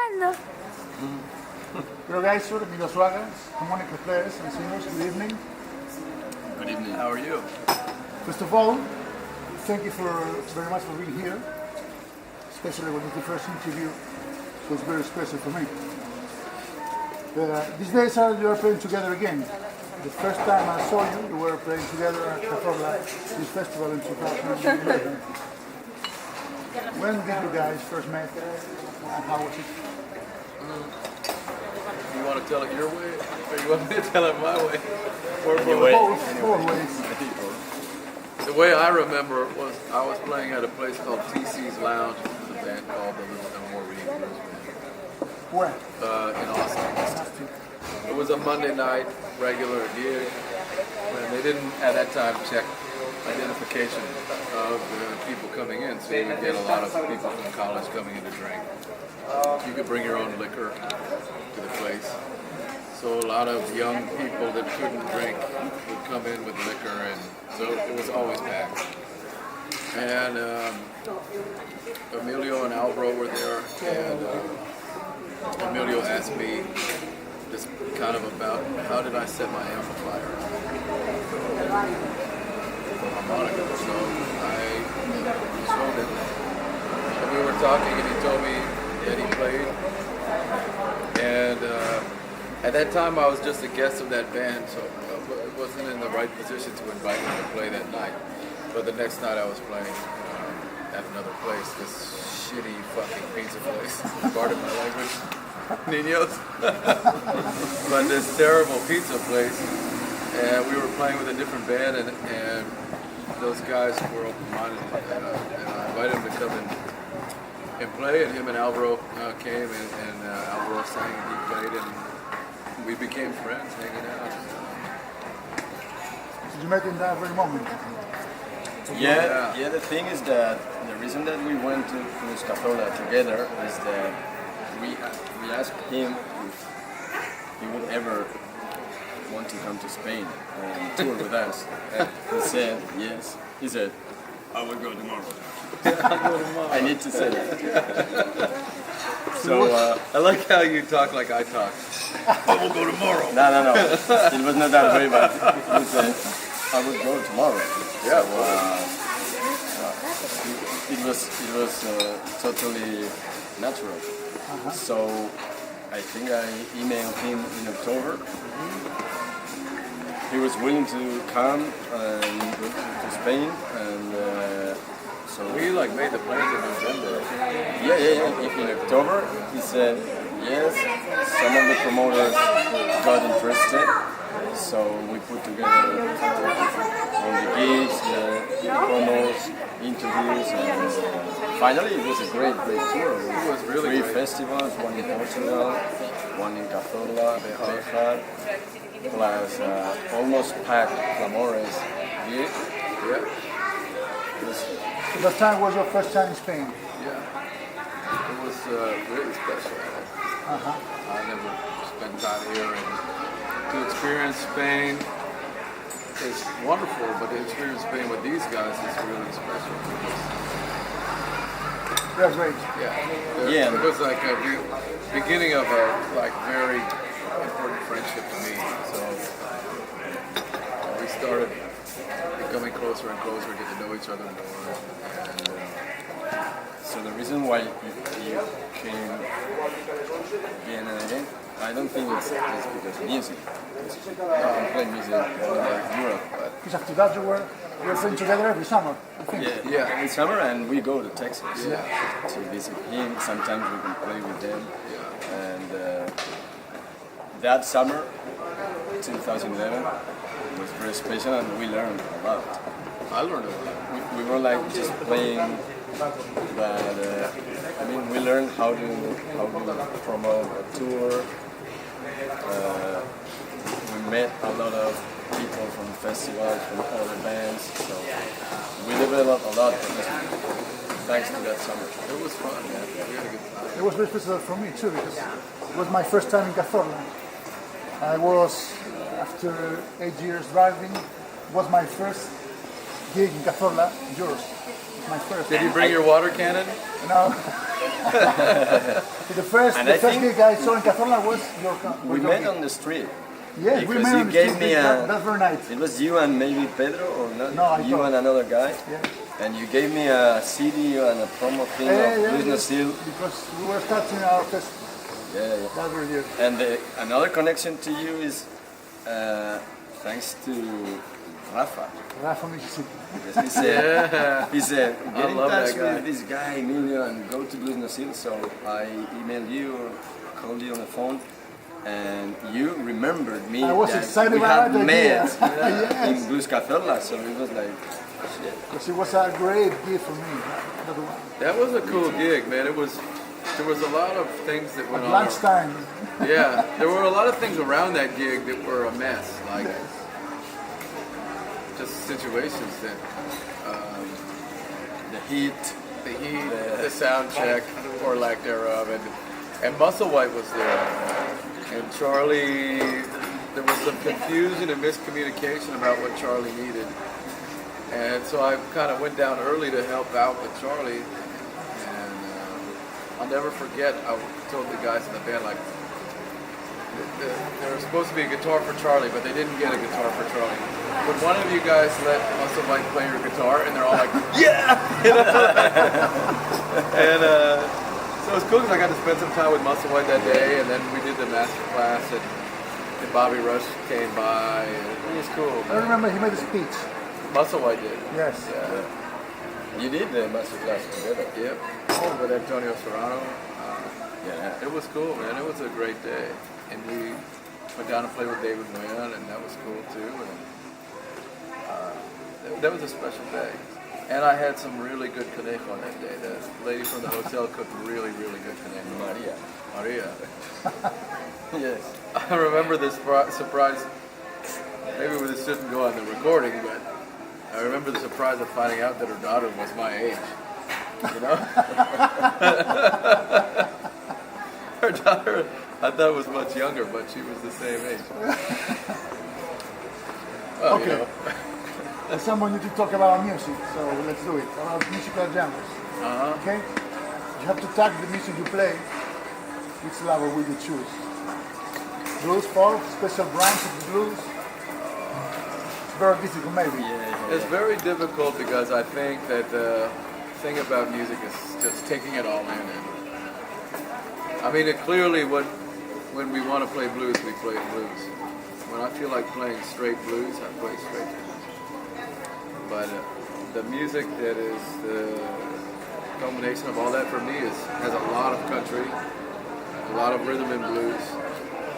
hablando? Hello guys, soy Emilio Suaga, Harmonica players and singers, good evening. Good evening. How are you? First of all, thank you very much for being here, especially when it's the first interview, so it's very special for me. These days you are playing together again. The first time I saw you, you were playing together at Cazorla, this festival in 2011. When did you guys first meet and how was it? You want to tell it your way, or you want me to tell it my way? Both ways. The way I remember it was I was playing at a place called TC's Lounge with a band called the Little Maureen Blues Band Where? in Austin. It was a Monday night regular gig, and they didn't at that time check identification of the people coming in, so you would get a lot of people from college coming in to drink. You could bring your own liquor to the place. So a lot of young people that couldn't drink would come in with liquor, and so it was always packed. And Emilio and Alvaro were there, and Emilio asked me just kind of about how did I set my amplifier for harmonica. So I showed him, and we were talking, and he told me that he played, and at that time I was just a guest of that band, so it wasn't in the right position to invite him to play that night. But the next night I was playing at another place, this shitty fucking pizza place, pardon my language, Niños, but this terrible pizza place, and we were playing with a different band, and those guys were open-minded, and I invited him to come and play, and him and Alvaro came, and Alvaro sang and he played, and we became friends hanging out. Did you met in that very moment? Yeah, the thing is that the reason that we went to Cazorla together is that we asked him if he would ever want to come to Spain and tour with us. And he said yes. He said, I will go tomorrow. I need to say that. So I like how you talk like I talk. I will go tomorrow. no. It was not that way, but he said, I will go tomorrow. Yeah. It was totally natural. So I think I emailed him in October. He was willing to come and go to Spain, and so We made the plans in November. yeah. In October, he said yes. Some of the promoters got interested, so we put together all the gigs, the promos, interviews, and finally it was a great tour. It was really Three great. festivals, one in Portugal, one in Cazorla, Bejar, plus almost packed Clamores gig. Yeah. So that time was your first time in Spain? Yeah. It was really special. I never spent time here, and to experience Spain is wonderful, but to experience Spain with these guys is really special. They're great. Yeah. It was like a beginning of a very important friendship to me. So we started becoming closer and closer, get to know each other more. And, So the reason why you came again and again, I don't think it's because of music. I can play music all over Europe, but Because after that you were playing together every summer, I think. Yeah. every summer, and we go to Texas Yeah. to visit him. Sometimes we can play with them, and that summer, 2011, was very special, and we learned a lot. I learned a lot. We were like just playing, but we learned how to promote a tour. We met a lot of people from festivals, from other bands, so we developed a lot thanks to that summer. It was fun. Yeah. We had a good time. It was very special for me too because it was my first time in Cazorla. I was, after 8 years driving, it was my first gig in Cazorla, yours. My first. Did you bring your water cannon? No, The first And I think- gig I saw in Cazorla was your. We met on the street. Yes, we because met you on the gave street me that very night. It was you and maybe Pedro or not? No, I you thought- and another guy. Yeah. And you gave me a CD and a promo thing of Blues No Seal. Because we were starting our fest Yeah, yeah. that very year. And another connection to you is thanks to Rafa. Rafa, Mississippi. Because he said, get in love touch that guy. with this guy, Emilio, and go to Blues No Seal. So I emailed you or called you on the phone. And you remembered me I was that excited we about had the met idea. in Blues Cazorla. So it was like, shit. Because it was a great gift for me. Another one. That was a cool gig, man. There was a lot of things that went At on. lunchtime. Yeah, there were a lot of things around that gig that were a mess, like just situations that The heat. the sound check or lack thereof, and Muscle White was there, and Charlie. There was some confusion and miscommunication about what Charlie needed, and so I kind of went down early to help out with Charlie, and I'll never forget. I told the guys in the band like. There was supposed to be a guitar for Charlie, but they didn't get a guitar for Charlie. Would one of you guys let Muscle White play your guitar? And they're all like, yeah! And so it was cool because I got to spend some time with Muscle White that day, and then we did the master class, and Bobby Rush came by, and it was cool. I remember he made a speech. Muscle White did. Yes. Yeah. You did the master class together. Yep. With Antonio Serrano. Yeah. It was cool, man. It was a great day. And we went down and played with David Nguyen, and that was cool too. And that was a special day. And I had some really good conejo on that day. The lady from the hotel cooked really, really good conejo. Maria. Yes. I remember this surprise. Maybe this shouldn't go on the recording, but I remember the surprise of finding out that her daughter was my age. You know? Her daughter, I thought was much younger, but she was the same age. Well, Okay. you know. There's someone need to talk about music, so let's do it. About musical genres. Okay? You have to tag the music you play. Which level will you choose? Blues, folk, special branch of the blues? It's very difficult, maybe. It's very difficult because I think that the thing about music is just taking it all in. And, I mean, clearly when we want to play blues, we play blues. When I feel like playing straight blues, I play straight blues. But the music that is the combination of all that for me has a lot of country, a lot of rhythm and blues,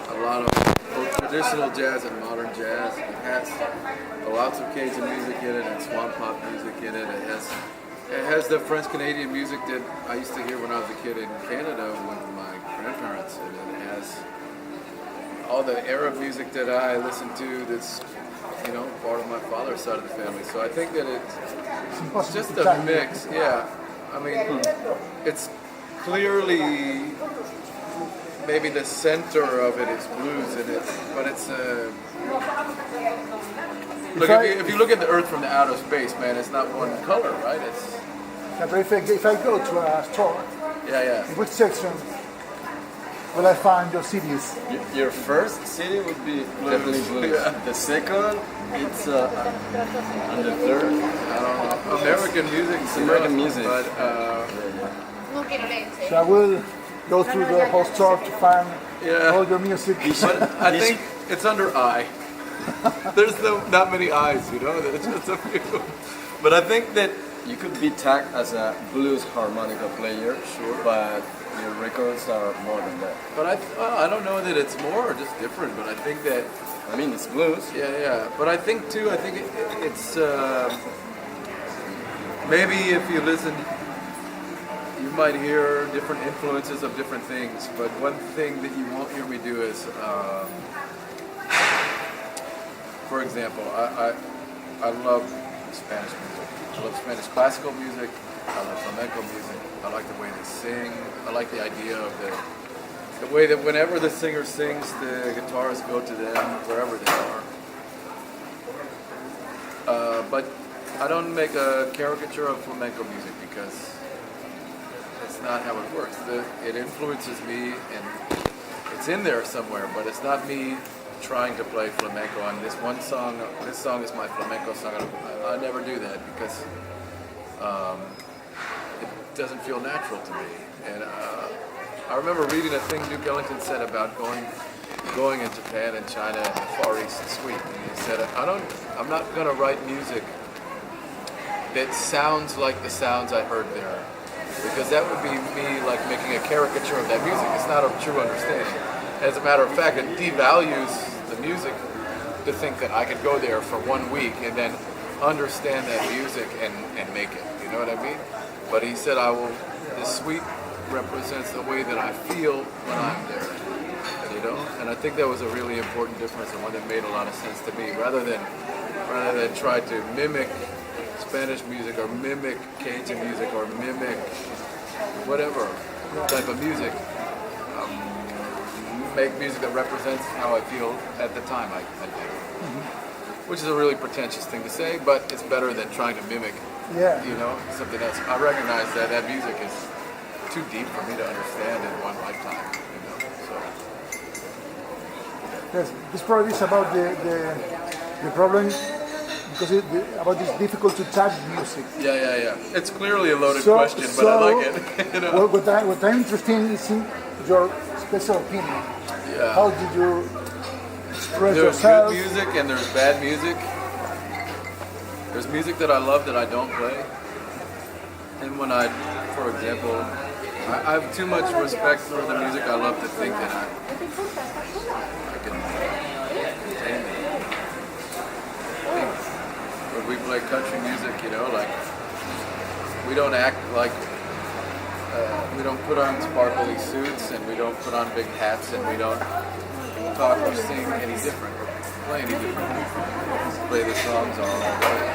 a lot of both traditional jazz and modern jazz. It has lots of Cajun music in it and swamp pop music in it. It has the French Canadian music that I used to hear when I was a kid in Canada with my grandparents, and it has all the Arab music that I listen to. That's part of my father's side of the family. So I think that it's Impossible just to a tag. mix. Yeah, I mean, it's clearly maybe the center of it is blues, but it's look, if you look at the Earth from the outer space, man, it's not one color, right? It's But if I go to a store, yeah. in which section will I find your CDs? Your first CD would be definitely blues. Yeah. The second, it's and the third, I don't know. American music, It's American music. but So I will go through the whole store to find Yeah. all your music. but I think it's under I. There's not many I's, There's just a few. But I think that you could be tagged as a blues harmonica player, Sure. but your records are more than that. But I don't know that it's more or just different. But I think that I mean, it's blues. yeah. But I think too. I think it's maybe if you listen, you might hear different influences of different things. But one thing that you won't hear me do is, for example, I love Spanish music. I love Spanish classical music. I love flamenco music. I like the way they sing. I like the idea of the way that whenever the singer sings, the guitarists go to them wherever they are. But I don't make a caricature of flamenco music because It's not how it works. It influences me, and it's in there somewhere, but it's not me trying to play flamenco on this one song. This song is my flamenco song. I never do that because it doesn't feel natural to me. And I remember reading a thing Duke Ellington said about going in Japan and China and the Far East suite. And he said, I'm not going to write music that sounds like the sounds I heard there, because that would be me like making a caricature of that music. It's not a true understanding. As a matter of fact, it devalues the music to think that I could go there for 1 week and then understand that music and make it. You know what I mean? But he said, this suite represents the way that I feel when I'm there. You know? And I think that was a really important difference and one that made a lot of sense to me. Rather than try to mimic Spanish music or mimic Cajun music or mimic whatever type of music, make music that represents how I feel at the time I think. Which is a really pretentious thing to say, but it's better than trying to mimic something else. I recognize that music is too deep for me to understand in one lifetime. So. Yes, this probably is about the problem. Because about this difficult to tag music. Yeah. It's clearly a loaded question, but I like it. You know? What I'm interested is in your special opinion. Yeah. How did you express There's yourself? good music and there's bad music. There's music that I love that I don't play. And when for example, I have too much respect for the music I love to think that I can contain it. When we play country music, like we don't act like we don't put on sparkly suits and we don't put on big hats and we don't talk or sing any different or play any different. We play the songs all the way.